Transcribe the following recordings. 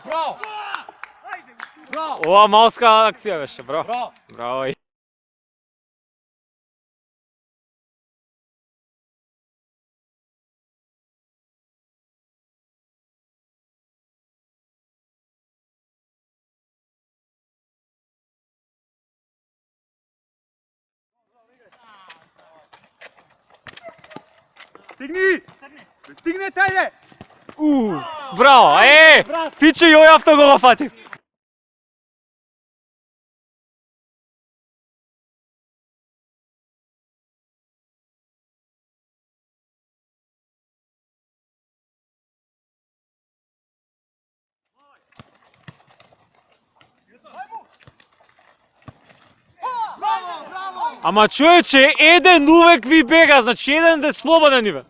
Браво! Браво! Ова малска акција беше, браво. Браво! Браво. Стигни! Стигне, тајде! Браво, Пиче јој авто го фати. Ама човече, еден увек ви бега, значи еден де слободен иве.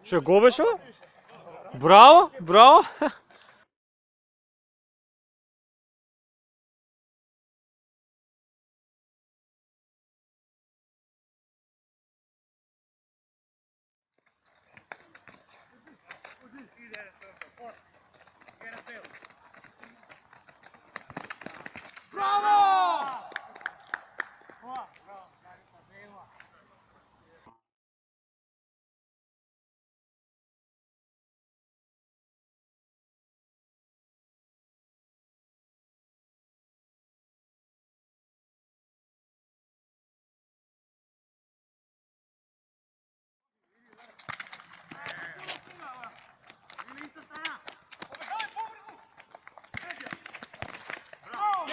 Што го беше? Браво, браво.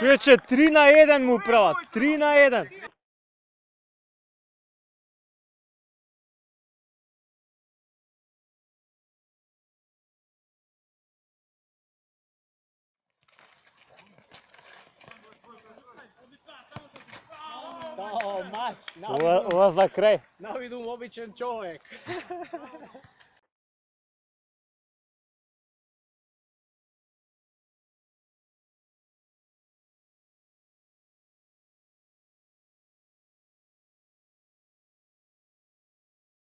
Човече, 3-1 му прават, 3-1. Мач, Ова за крај. навидум обичен човек.